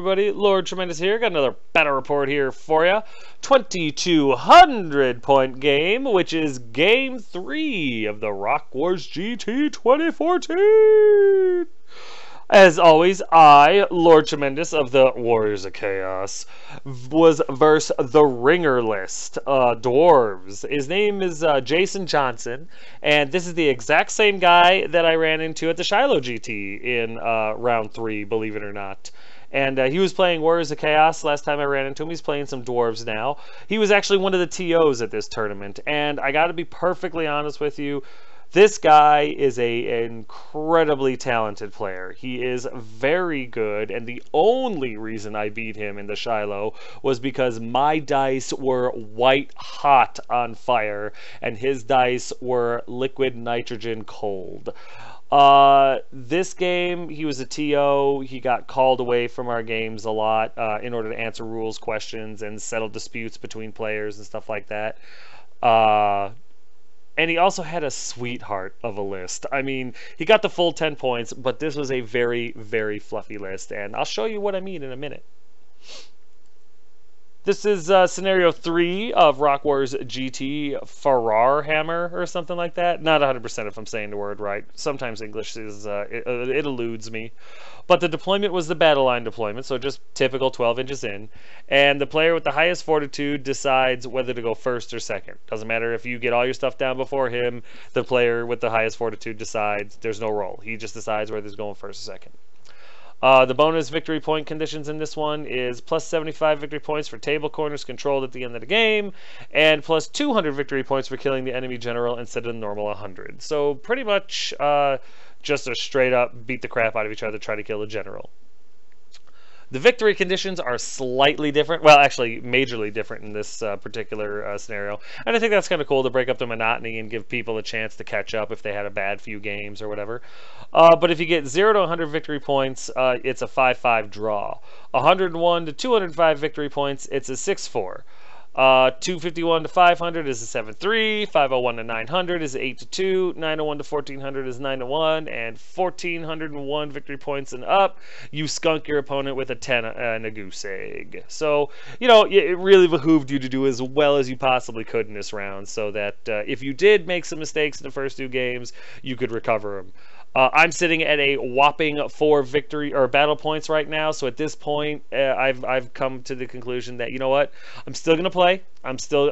everybody? Lord Tremendous here. Got another battle report here for you. 2,200 point game, which is game 3 of the Rock Wars GT 2014. As always, I, Lord Tremendous of the Warriors of Chaos, was versus the ringer list, Dwarves. His name is Jason Johnson, and this is the exact same guy that I ran into at the Shiloh GT in round 3, believe it or not. And he was playing Warriors of Chaos last time I ran into him. He's playing some Dwarves now. He was actually one of the TOs at this tournament, and I got to be perfectly honest with you, this guy is an incredibly talented player. He is very good, and the only reason I beat him in the Shiloh was because my dice were white hot on fire, and his dice were liquid nitrogen cold. This game, he was a TO. He got called away from our games a lot in order to answer rules questions and settle disputes between players and stuff like that. And he also had a sweetheart of a list. I mean, he got the full 10 points, but this was a very, very fluffy list. And I'll show you what I mean in a minute. This is scenario 3 of Rock Wars GT Farrar Hammer or something like that. Not 100% if I'm saying the word right. Sometimes English is it eludes me. But the deployment was the battle line deployment, so just typical 12 inches in. And the player with the highest fortitude decides whether to go first or second. Doesn't matter if you get all your stuff down before him, the player with the highest fortitude decides. There's no roll. He just decides whether he's going first or second. The bonus victory point conditions in this one is plus 75 victory points for table corners controlled at the end of the game, and plus 200 victory points for killing the enemy general instead of the normal 100. So pretty much just a straight up beat the crap out of each other, try to kill a general. The victory conditions are slightly different. Well, actually, majorly different in this particular scenario. And I think that's kind of cool to break up the monotony and give people a chance to catch up if they had a bad few games or whatever. But if you get 0 to 100 victory points, it's a 5-5 draw. 101 to 205 victory points, it's a 6-4. 251 to 500 is a 7-3, 501 to 900 is 8-2, 901 to 1400 is 9-1, and 1401 victory points and up, you skunk your opponent with a 10 and a goose egg. So, you know, it really behooved you to do as well as you possibly could in this round, so that if you did make some mistakes in the first 2 games, you could recover them. I'm sitting at a whopping 4 victory or battle points right now. So at this point, I've come to the conclusion that, you know what, I'm still gonna play. I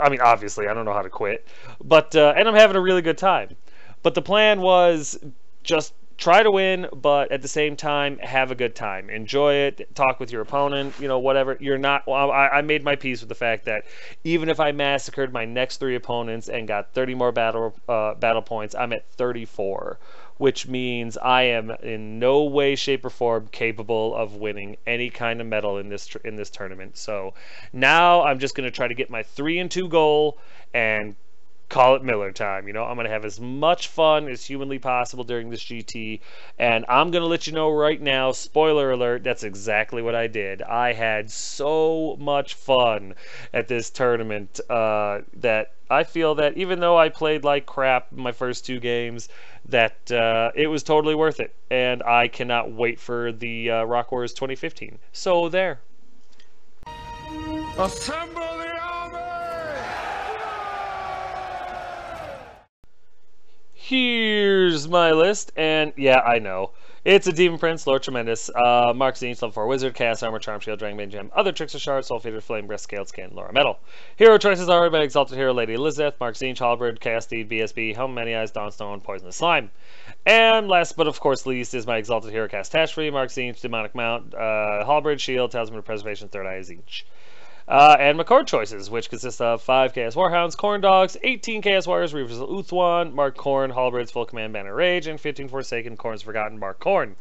mean, obviously, I don't know how to quit, but and I'm having a really good time. But the plan was just try to win, but at the same time, have a good time. Enjoy it. Talk with your opponent. You know, whatever. You're not. Well, I made my peace with the fact that even if I massacred my next 3 opponents and got 30 more battle points, I'm at 34. Which means I am in no way, shape, or form capable of winning any kind of medal in this tournament. So now I'm just going to try to get my 3-2 goal and call it Miller time. You know, I'm going to have as much fun as humanly possible during this GT, and I'm going to let you know right now, spoiler alert, that's exactly what I did. I had so much fun at this tournament that I feel that even though I played like crap in my first 2 games, that it was totally worth it, and I cannot wait for the Rock Wars 2015. So there. Assemble the army! Here's my list, and yeah, I know. It's a Demon Prince, Lord Tremendous, Mark Zinch, Level 4 Wizard, Cast Armor, Charm Shield, Dragon Bane Gem, Other Tricks or Shards, Soul Feeder, Flame Breast, Scaled Skin, Laura Metal. Hero choices are by Exalted Hero, Lady Elizabeth, Mark Zinch, Halberd, Chaos Steed, BSB, Helm Many Eyes, Dawnstone, Poisonous Slime. And last but of course least is my Exalted Hero, Cast Tashfree, Mark Zinch, Demonic Mount, Halberd, Shield, Talisman of Preservation, Third Eye Zinch. And my card choices, which consist of 5 Chaos Warhounds, Corn Dogs, 18 Chaos Warriors, Reavers of Uthwan, Mark Corn, Halberd's Full Command Banner Rage, and 15 Forsaken, Corn's Forgotten, Mark Corn.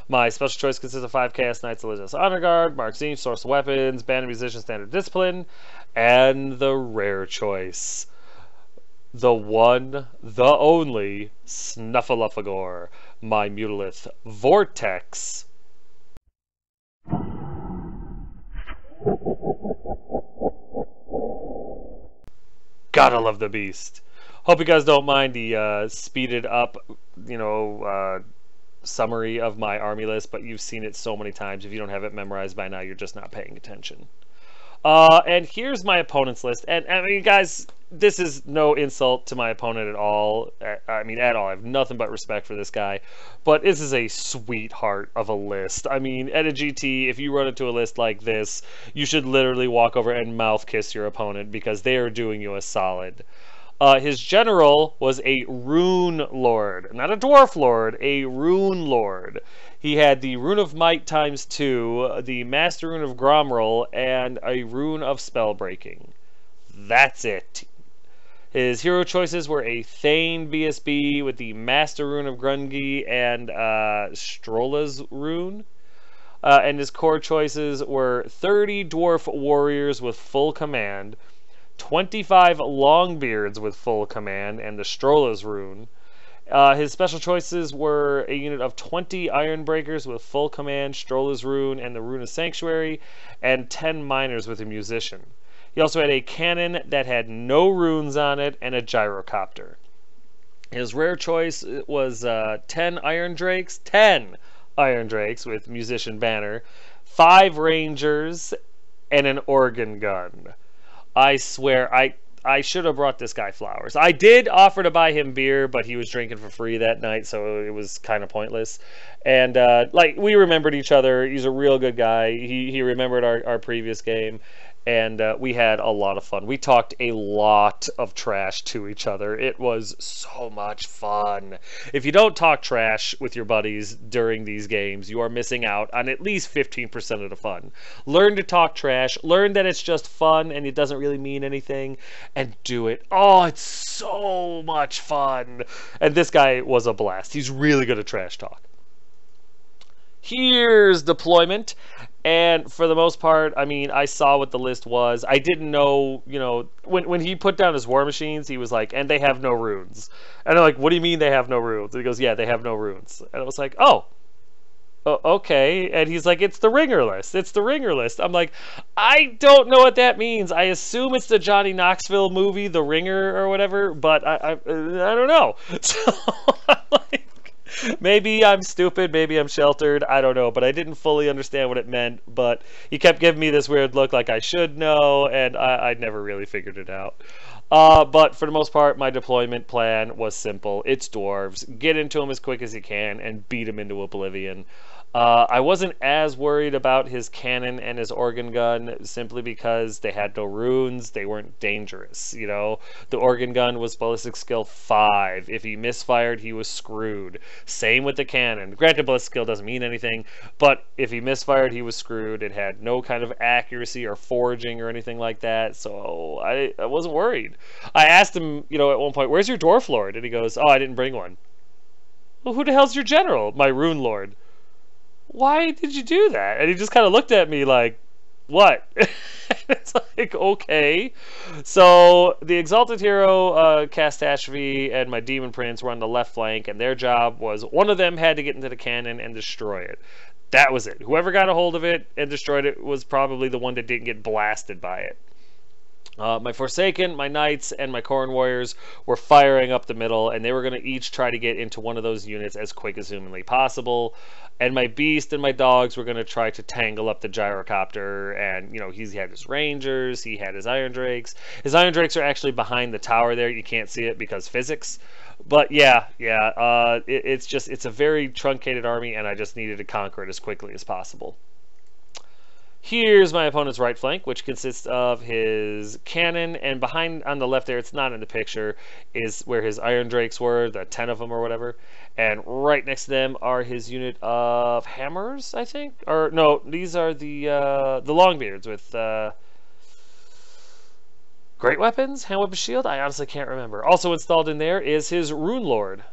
My special choice consists of 5 Chaos Knights, Elizabeth's Honor Guard, Mark Zinch, Source of Weapons, Band of Musicians, Standard Discipline, and the rare choice, the one, the only, Snuffleupagus, my Mutalith Vortex. Gotta love the beast. Hope you guys don't mind the speeded up, you know, summary of my army list, but you've seen it so many times. If you don't have it memorized by now, you're just not paying attention. And here's my opponent's list. And I mean, guys, this is no insult to my opponent at all. I mean, at all. I have nothing but respect for this guy. But this is a sweetheart of a list. I mean, at a GT, if you run into a list like this, you should literally walk over and mouth kiss your opponent because they are doing you a solid. His general was a Rune Lord, not a Dwarf Lord, a Rune Lord. He had the Rune of Might ×2, the Master Rune of Gromrel, and a Rune of Spellbreaking. That's it. His hero choices were a Thane BSB with the Master Rune of Grungi and Strola's Rune. And his core choices were 30 Dwarf Warriors with full command, 25 Longbeards with full command, and the Strola's Rune. His special choices were a unit of 20 Ironbreakers with full command, Strola's Rune, and the Rune of Sanctuary, and 10 Miners with a Musician. He also had a cannon that had no runes on it, and a Gyrocopter. His rare choice was 10 Iron Drakes with Musician Banner, 5 Rangers, and an Organ Gun. I swear, I should have brought this guy flowers. I did offer to buy him beer, but he was drinking for free that night, so it was kind of pointless. And, like, we remembered each other. He's a real good guy. He remembered our previous game, and we had a lot of fun. We talked a lot of trash to each other. It was so much fun. If you don't talk trash with your buddies during these games, you are missing out on at least 15% of the fun. Learn to talk trash. Learn that it's just fun and it doesn't really mean anything, and do it. Oh, it's so much fun. And this guy was a blast. He's really good at trash talk. Here's deployment. And for the most part, I mean, I saw what the list was. I didn't know, you know, when he put down his war machines, he was like, and they have no runes. And I'm like, what do you mean they have no runes? And he goes, yeah, they have no runes. And I was like, oh, okay. And he's like, it's the ringer list. It's the ringer list. I'm like, I don't know what that means. I assume it's the Johnny Knoxville movie, The Ringer or whatever, but I don't know. So I'm like, maybe I'm stupid, maybe I'm sheltered, I don't know, but I didn't fully understand what it meant, but he kept giving me this weird look like I should know, and I never really figured it out. But for the most part, my deployment plan was simple. It's dwarves. Get into them as quick as you can and beat them into oblivion. I wasn't as worried about his cannon and his organ gun simply because they had no runes. They weren't dangerous, you know. The organ gun was ballistic skill 5. If he misfired, he was screwed. Same with the cannon. Granted, ballistic skill doesn't mean anything, but if he misfired, he was screwed. It had no kind of accuracy or foraging or anything like that, so I wasn't worried. I asked him, you know, at one point, where's your Dwarf Lord? And he goes, oh, I didn't bring one. Well, who the hell's your general? My Rune Lord. Why did you do that? And he just kind of looked at me like, what? It's like, okay. So the Exalted Hero, Catastrophe, and my Demon Prince were on the left flank, and their job was one of them had to get into the cannon and destroy it. That was it. Whoever got a hold of it and destroyed it was probably the one that didn't get blasted by it. My Forsaken, my Knights, and my Corn Warriors were firing up the middle, and they were going to each try to get into one of those units as quick as humanly possible. And my Beast and my Dogs were going to try to tangle up the Gyrocopter, and, you know, he had his Rangers, he had his Iron Drakes. His Iron Drakes are actually behind the tower there. You can't see it because physics. But yeah, it's a very truncated army, and I just needed to conquer it as quickly as possible. Here's my opponent's right flank, which consists of his cannon, and behind on the left there, it's not in the picture, is where his Iron Drakes were, the 10 of them or whatever. And right next to them are his unit of hammers, I think? Or no, these are the Longbeards with great weapons, hand weapon shield. I honestly can't remember. Also installed in there is his Rune Lord.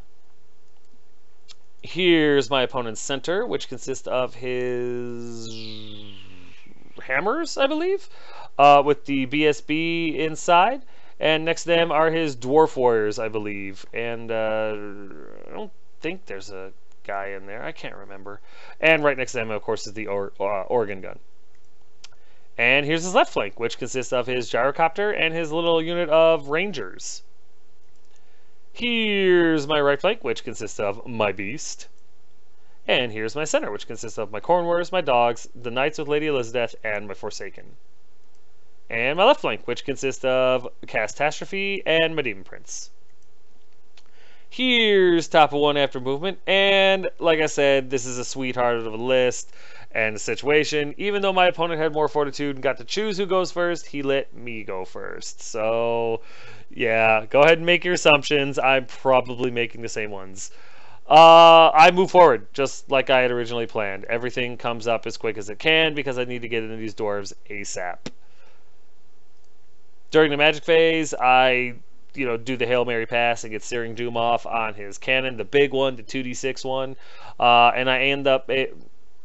Here's my opponent's center, which consists of his hammers, I believe, with the BSB inside, and next to them are his Dwarf Warriors, I believe, and I don't think there's a guy in there, I can't remember, and right next to them, of course, is the organ gun. And here's his left flank, which consists of his Gyrocopter and his little unit of Rangers. Here's my right flank, which consists of my Beast, And here's my center, which consists of my Corn Warriors, my dogs, the Knights with Lady Elizabeth, and my Forsaken. And my left flank, which consists of Catastrophe and my Demon Prince. Here's top of one after movement, and like I said, this is a sweetheart of a list and a situation. Even though my opponent had more fortitude and got to choose who goes first, he let me go first. So, yeah, go ahead and make your assumptions. I'm probably making the same ones. I move forward, just like I had originally planned. Everything comes up as quick as it can because I need to get into these dwarves ASAP. During the magic phase, I do the Hail Mary pass and get Searing Doom off on his cannon, the big one, the 2d6 one, and I end up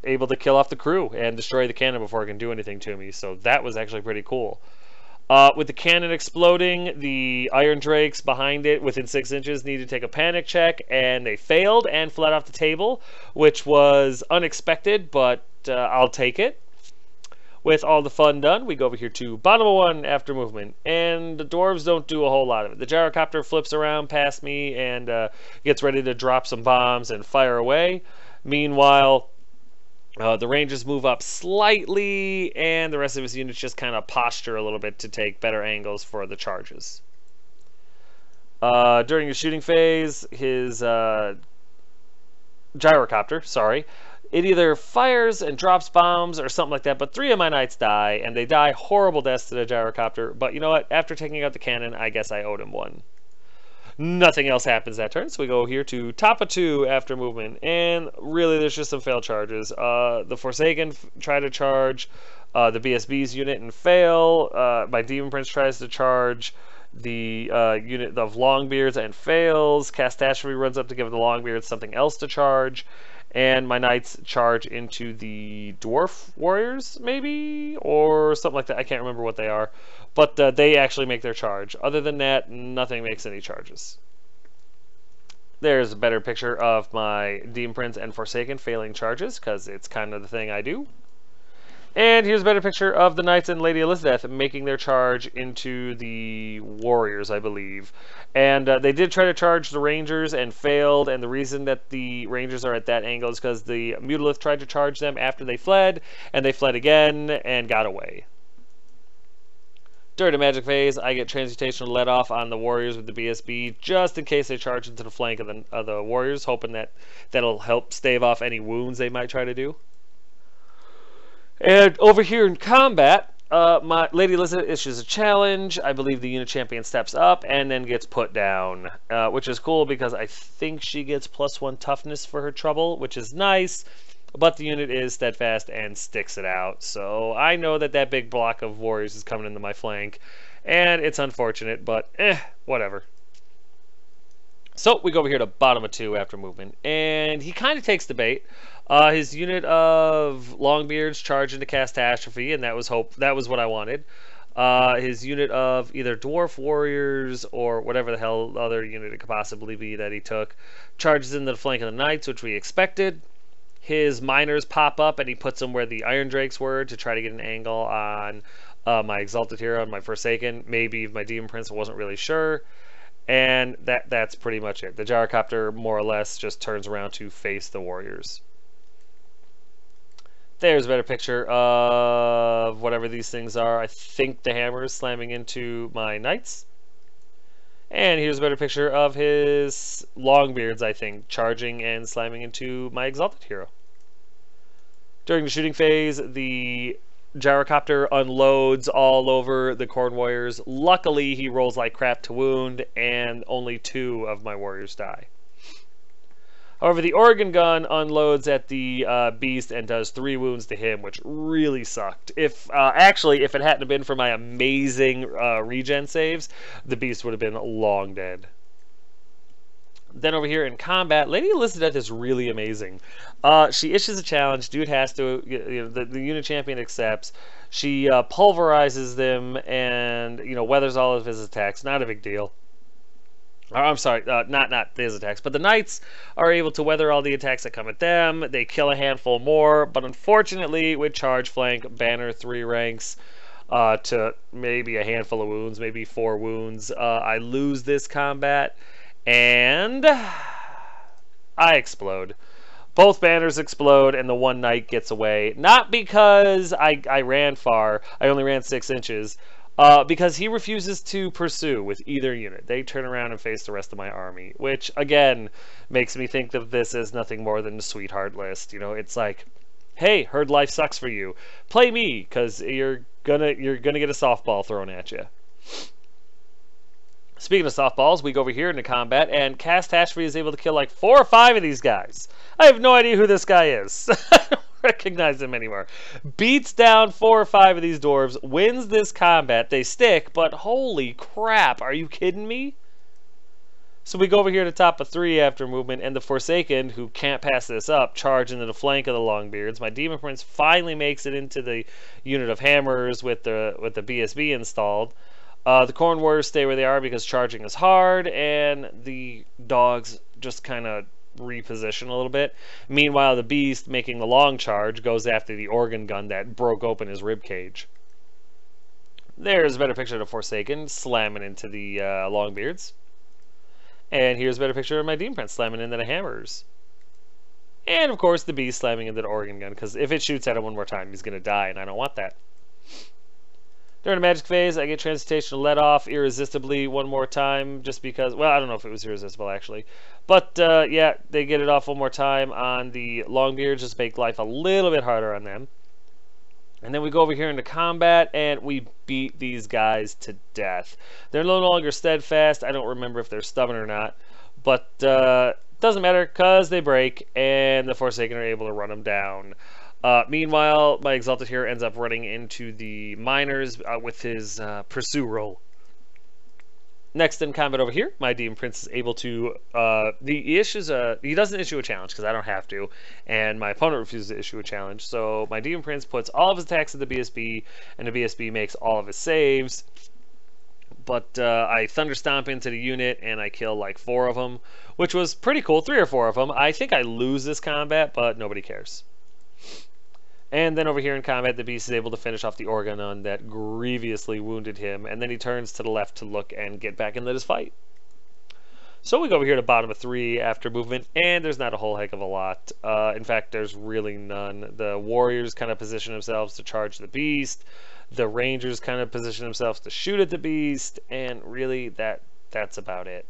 able to kill off the crew and destroy the cannon before it can do anything to me, so that was actually pretty cool. With the cannon exploding, the Iron Drakes behind it within 6 inches needed to take a panic check, and they failed and fled off the table, which was unexpected, but I'll take it. With all the fun done, we go over here to bottom of one after movement, and the dwarves don't do a whole lot of it. The gyrocopter flips around past me and gets ready to drop some bombs and fire away. Meanwhile, the rangers move up slightly, and the rest of his units just kind of posture a little bit to take better angles for the charges. During the shooting phase, his gyrocopter, it either fires and drops bombs or something like that, but 3 of my knights die, and they die horrible deaths to the gyrocopter. But you know what? After taking out the cannon, I guess I owed him one. Nothing else happens that turn, so we go here to top of 2 after movement, and really there's just some failed charges. The Forsaken try to charge the BSB's unit and fail. My Demon Prince tries to charge the unit of Longbeards and fails. Catastrophe runs up to give the Longbeards something else to charge. And my knights charge into the Dwarf Warriors, maybe? Or something like that. I can't remember what they are. But they actually make their charge. Other than that, nothing makes any charges. There's a better picture of my Demon Prince and Forsaken failing charges, because it's kind of the thing I do. And here's a better picture of the Knights and Lady Elizabeth making their charge into the Warriors, I believe. And they did try to charge the Rangers and failed, and the reason that the Rangers are at that angle is because the Mutalith tried to charge them after they fled, and they fled again and got away. During the magic phase, I get Transmutational let off on the Warriors with the BSB, just in case they charge into the flank of the Warriors, hoping that that'll help stave off any wounds they might try to do. And over here in combat, my Lady Elizabeth issues a challenge. I believe the unit champion steps up and then gets put down, which is cool because I think she gets +1 toughness for her trouble, which is nice. But the unit is steadfast and sticks it out. So I know that that big block of warriors is coming into my flank, and it's unfortunate, but whatever. So we go over here to bottom of 2 after movement, and he kind of takes the bait. His unit of Longbeards charge into Catastrophe, and that was what I wanted. His unit of either Dwarf Warriors or whatever the hell other unit it could possibly be that he took charges into the flank of the Knights, which we expected. His miners pop up, and he puts them where the Iron Drakes were to try to get an angle on my Exalted Hero and my Forsaken. Maybe my Demon Prince, wasn't really sure. And that's pretty much it. The gyrocopter more or less just turns around to face the Warriors. There's a better picture of whatever these things are. I think the hammer is slamming into my Knights. And here's a better picture of his Longbeards, I think, charging and slamming into my Exalted Hero. During the shooting phase, the gyrocopter unloads all over the Corn Warriors. Luckily, he rolls like crap to wound, and only 2 of my warriors die. However, the Oregon gun unloads at the beast and does 3 wounds to him, which really sucked. Actually, if it hadn't been for my amazing regen saves, the beast would have been long dead. Then over here in combat, Lady Elizabeth is really amazing. She issues a challenge. Dude has to, the unit champion accepts. She pulverizes them and, weathers all of his attacks. Not a big deal. I'm sorry, not his attacks, but the Knights are able to weather all the attacks that come at them. They kill a handful more, but unfortunately, with charge flank, banner 3 ranks to maybe a handful of wounds, maybe 4 wounds. I lose this combat, and I explode. Both banners explode and the one knight gets away. Not because I ran far, I only ran 6 inches, because he refuses to pursue with either unit. They turn around and face the rest of my army, which again makes me think of this as nothing more than a sweetheart list. You know, it's like, hey, heard life sucks for you. Play me, because you're gonna get a softball thrown at you. Speaking of softballs, we go over here into combat, and Cast Ashby is able to kill like 4 or 5 of these guys. I have no idea who this guy is. I don't recognize him anymore. Beats down 4 or 5 of these dwarves, wins this combat. They stick, but holy crap, are you kidding me? So we go over here to top of 3 after movement, and the Forsaken, who can't pass this up, charge into the flank of the Longbeards. My Demon Prince finally makes it into the unit of hammers with the BSB installed. The Corn Warriors stay where they are because charging is hard, and the dogs just kind of reposition a little bit. Meanwhile, the Beast, making the long charge, goes after the organ gun that broke open his rib cage. There's a better picture of the Forsaken slamming into the Longbeards. And here's a better picture of my Demon Prince slamming into the hammers. And, of course, the Beast slamming into the organ gun, because if it shoots at him one more time, he's going to die, and I don't want that. During the magic phase, I get Transmutation to let off irresistibly one more time, just because, well, I don't know if it was irresistible, actually. But, yeah, they get it off one more time on the Longbeards, just make life a little bit harder on them. And then we go over here into combat, and we beat these guys to death. They're no longer steadfast. I don't remember if they're stubborn or not. But, doesn't matter, because they break, and the Forsaken are able to run them down. Meanwhile, my Exalted Hero ends up running into the Miners with his Pursue roll. Next in combat over here, my Demon Prince is able to... he doesn't issue a challenge, because I don't have to, and my opponent refuses to issue a challenge. So my Demon Prince puts all of his attacks at the BSB, and the BSB makes all of his saves. But I Thunder Stomp into the unit, and I kill like 4 of them, which was pretty cool, 3 or 4 of them. I think I lose this combat, but nobody cares. And then over here in combat, the Beast is able to finish off the Organon that grievously wounded him, and then he turns to the left to look and get back into this fight. So we go over here to bottom of 3 after movement, and there's not a whole heck of a lot. In fact, there's really none. The Warriors kind of position themselves to charge the Beast. The Rangers kind of position themselves to shoot at the Beast, and really that's about it.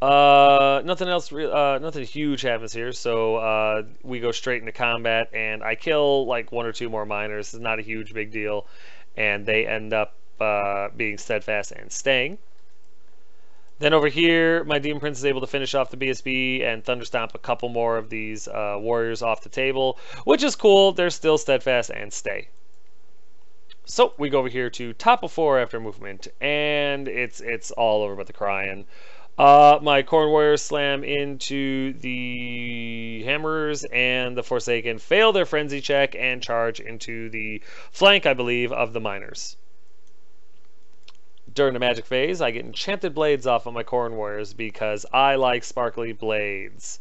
Nothing else, nothing huge happens here, so we go straight into combat, and I kill like 1 or 2 more Miners. It's not a huge big deal, and they end up being steadfast and staying. Then over here, my Demon Prince is able to finish off the BSB and Thunderstomp a couple more of these warriors off the table, which is cool. They're still steadfast and stay. So we go over here to top of 4 after movement, and it's all over but the crying. My Corn Warriors slam into the Hammers, and the Forsaken fail their Frenzy check and charge into the flank, I believe, of the Miners. During the magic phase, I get Enchanted Blades off of my Corn Warriors because I like sparkly blades.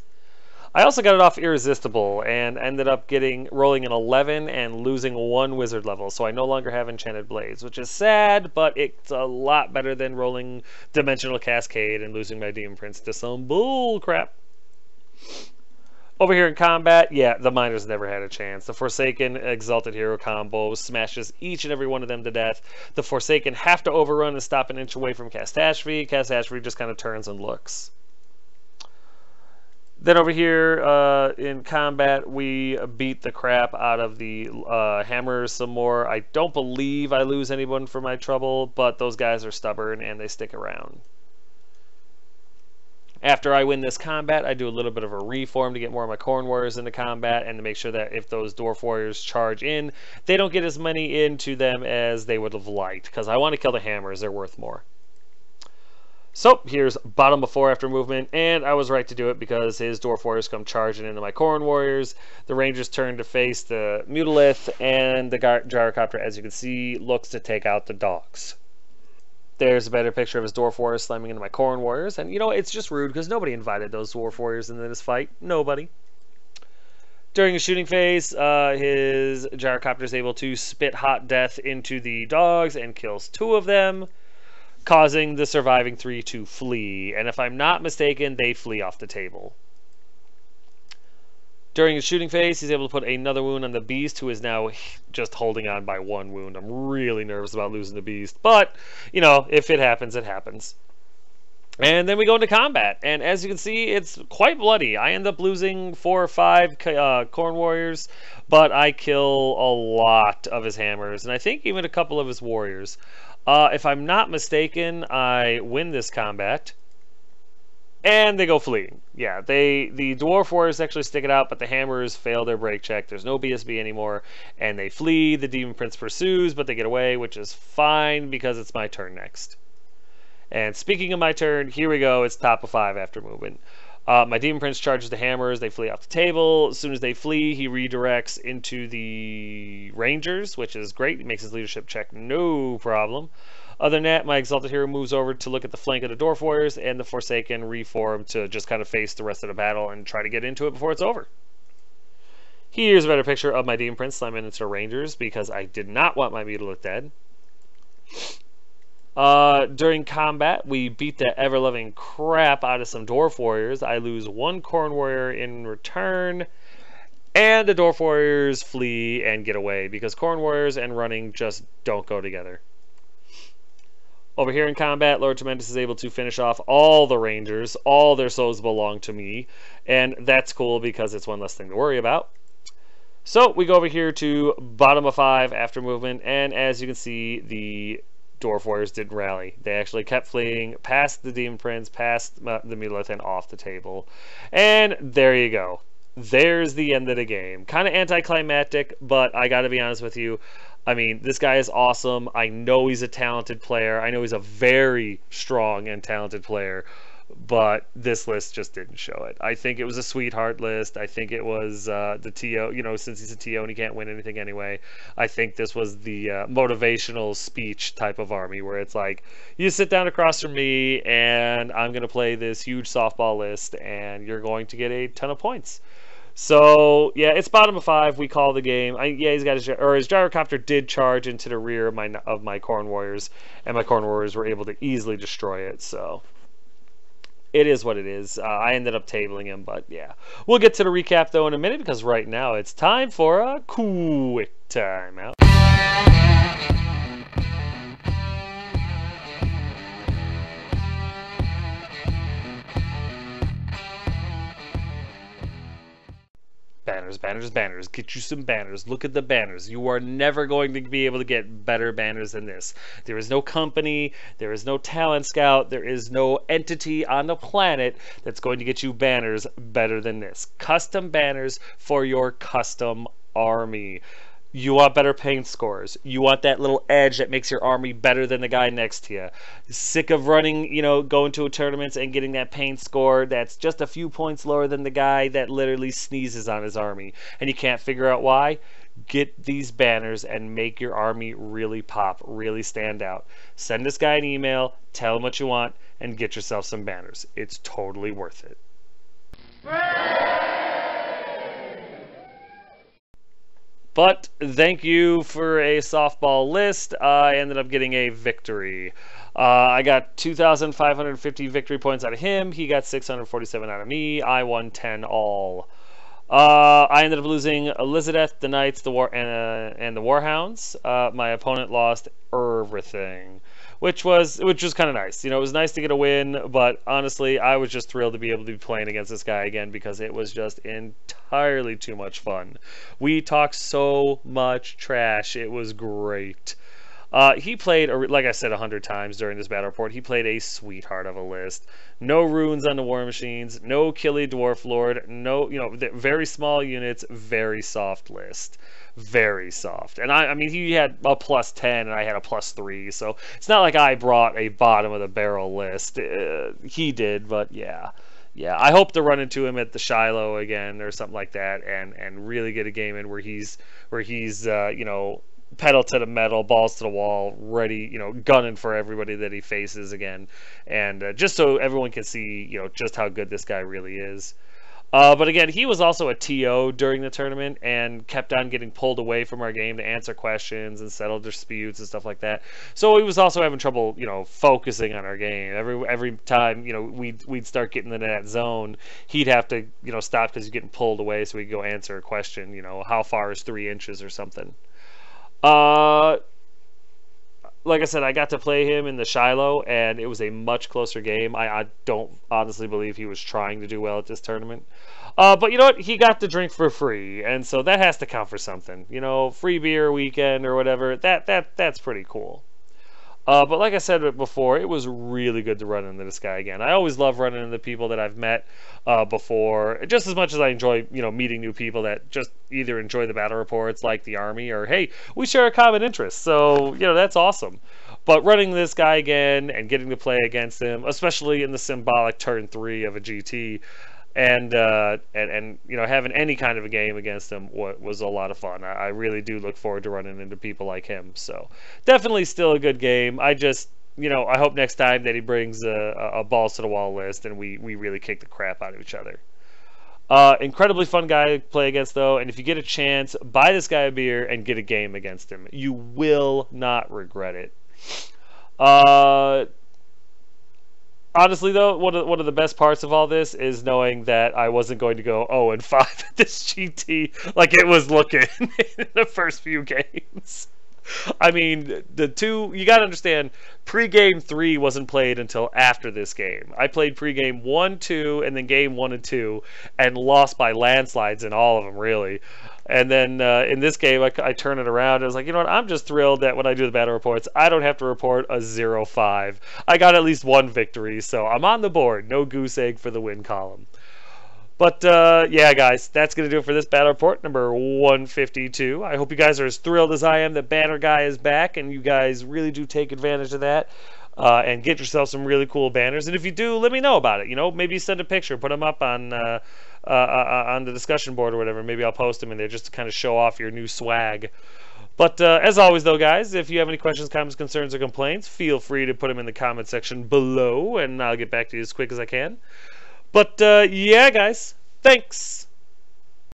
I also got it off Irresistible and ended up rolling an 11 and losing 1 wizard level, so I no longer have Enchanted Blades, which is sad, but it's a lot better than rolling Dimensional Cascade and losing my Demon Prince to some bull crap. Over here in combat, yeah, the Miners never had a chance. The Forsaken Exalted Hero combo smashes each and every one of them to death. The Forsaken have to overrun and stop an inch away from Catastrophe. Catastrophe just kind of turns and looks. Then over here in combat, we beat the crap out of the Hammers some more. I don't believe I lose anyone for my trouble, but those guys are stubborn and they stick around. After I win this combat, I do a little bit of a reform to get more of my Corn Warriors into combat and to make sure that if those Dwarf Warriors charge in, they don't get as many into them as they would have liked, because I want to kill the Hammers. They're worth more. So here's bottom of 4 after movement, and I was right to do it because his Dwarf Warriors come charging into my Corn Warriors. The Rangers turn to face the Mutalith, and the Gyrocopter, as you can see, looks to take out the dogs. There's a better picture of his Dwarf Warriors slamming into my Corn Warriors, and you know, it's just rude because nobody invited those Dwarf Warriors into this fight. Nobody. During the shooting phase, his Gyrocopter is able to spit hot death into the dogs and kills 2 of them. causing the surviving 3 to flee. And if I'm not mistaken, they flee off the table. During his shooting phase, he's able to put another wound on the beast, who is now just holding on by 1 wound. I'm really nervous about losing the beast, but, you know, if it happens, it happens. And then we go into combat, and as you can see, it's quite bloody. I end up losing 4 or 5 Khorne warriors, but I kill a lot of his hammers, and I think even a couple of his warriors. If I'm not mistaken, I win this combat. And they go fleeing. Yeah, the Dwarf Warriors actually stick it out, but the Hammers fail their break check. There's no BSB anymore, and they flee. The Demon Prince pursues, but they get away, which is fine because it's my turn next. And speaking of my turn, here we go. It's top of 5 after movement. My Demon Prince charges the Hammers. They flee off the table. As soon as they flee, he redirects into the Rangers, which is great. He makes his leadership check, no problem. Other than that, my Exalted Hero moves over to look at the flank of the Dwarf Warriors, and the Forsaken reform to just kind of face the rest of the battle and try to get into it before it's over. Here's a better picture of my Demon Prince slamming into the Rangers, because I did not want my me to look dead. During combat, we beat the ever-loving crap out of some Dwarf Warriors. I lose 1 Khorne Warrior in return, and the Dwarf Warriors flee and get away, because Khorne Warriors and running just don't go together. Over here in combat, Lord Tremendous is able to finish off all the Rangers. All their souls belong to me, and that's cool because it's 1 less thing to worry about. So we go over here to bottom of 5 after movement, and as you can see, the Dwarf Warriors didn't rally. They actually kept fleeing past the Demon Prince, past the Megalith, and off the table. And there you go. There's the end of the game. Kind of anticlimactic, but I gotta be honest with you, I mean, this guy is awesome. I know he's a talented player. I know he's a very strong and talented player, but this list just didn't show it. I think it was a sweetheart list. I think it was the TO, you know, since he's a TO and he can't win anything anyway. I think this was the motivational speech type of army where it's like, you sit down across from me and I'm going to play this huge softball list and you're going to get a ton of points. So, yeah, it's bottom of 5. We call the game. Yeah, he's got his gyrocopter did charge into the rear of my Khorne Warriors, and my Khorne Warriors were able to easily destroy it, so it is what it is. I ended up tabling him, but yeah. We'll get to the recap, though, in a minute, because right now it's time for a quick timeout. Banners, banners, banners. Get you some banners. Look at the banners. You are never going to be able to get better banners than this. There is no company, there is no talent scout, there is no entity on the planet that's going to get you banners better than this. Custom banners for your custom army. You want better paint scores. You want that little edge that makes your army better than the guy next to you. Sick of running, you know, going to tournaments and getting that paint score that's just a few points lower than the guy that literally sneezes on his army. And you can't figure out why? Get these banners and make your army really pop, really stand out. Send this guy an email, tell him what you want, and get yourself some banners. It's totally worth it. But thank you for a softball list. I ended up getting a victory. I got 2,550 victory points out of him. He got 647 out of me. I won 10 all. I ended up losing Elizabeth, the Knights, the and the Warhounds. My opponent lost everything, which was kind of nice. You know, it was nice to get a win, but honestly, I was just thrilled to be able to be playing against this guy again because it was just entirely too much fun. We talked so much trash. It was great. He played, like I said 100 times during this battle report, he played a sweetheart of a list. No runes on the war machines, no killy dwarf lord, no, you know, very small units, very soft list. Very soft. And I mean, he had a +10 and I had a +3, so it's not like I brought a bottom of the barrel list. He did, but yeah. Yeah, I hope to run into him at the Shiloh again or something like that and really get a game in where he's you know, pedal to the metal, balls to the wall, ready, you know, gunning for everybody that he faces again, and just so everyone can see, you know, just how good this guy really is. But again, he was also a TO during the tournament and kept on getting pulled away from our game to answer questions and settle disputes and stuff like that. So he was also having trouble, focusing on our game. Every time, we'd start getting into that zone, he'd have to, stop because he's getting pulled away so we could go answer a question. How far is 3 inches or something. Like I said, I got to play him in the Shiloh, and it was a much closer game. I don't honestly believe he was trying to do well at this tournament. But you know what? He got the drink for free, and so that has to count for something. Free beer weekend or whatever. That's pretty cool. But like I said before, it was really good to run into this guy again. I always love running into people that I've met before, just as much as I enjoy, meeting new people that just either enjoy the battle reports like the army or, hey, we share a common interest. So, that's awesome. But running this guy again and getting to play against him, especially in the symbolic turn 3 of a GT, and having any kind of a game against him was a lot of fun. I really do look forward to running into people like him. So definitely still a good game. I just I hope next time that he brings a balls to the wall list and we really kick the crap out of each other. Incredibly fun guy to play against though, and if you get a chance, buy this guy a beer and get a game against him. You will not regret it. Honestly, though, one of the best parts of all this is knowing that I wasn't going to go 0-5 at this GT like it was looking in the first few games. I mean, you got to understand, pre-game 3 wasn't played until after this game. I played pre-game 1, 2, and then game 1 and 2, and lost by landslides in all of them, really. And then in this game, I turn it around. I was like, you know what? I'm just thrilled that when I do the battle reports, I don't have to report a 0-5. I got at least one victory, so I'm on the board. No goose egg for the win column. But yeah, guys, that's going to do it for this battle report, number 152. I hope you guys are as thrilled as I am that Banner Guy is back, and you guys really do take advantage of that. And get yourself some really cool banners. And if you do, let me know about it. Maybe send a picture, put them up on the discussion board or whatever. Maybe I'll post them in there just to kind of show off your new swag. But as always, though, guys, if you have any questions, comments, concerns, or complaints, feel free to put them in the comment section below, and I'll get back to you as quick as I can. But yeah, guys, thanks.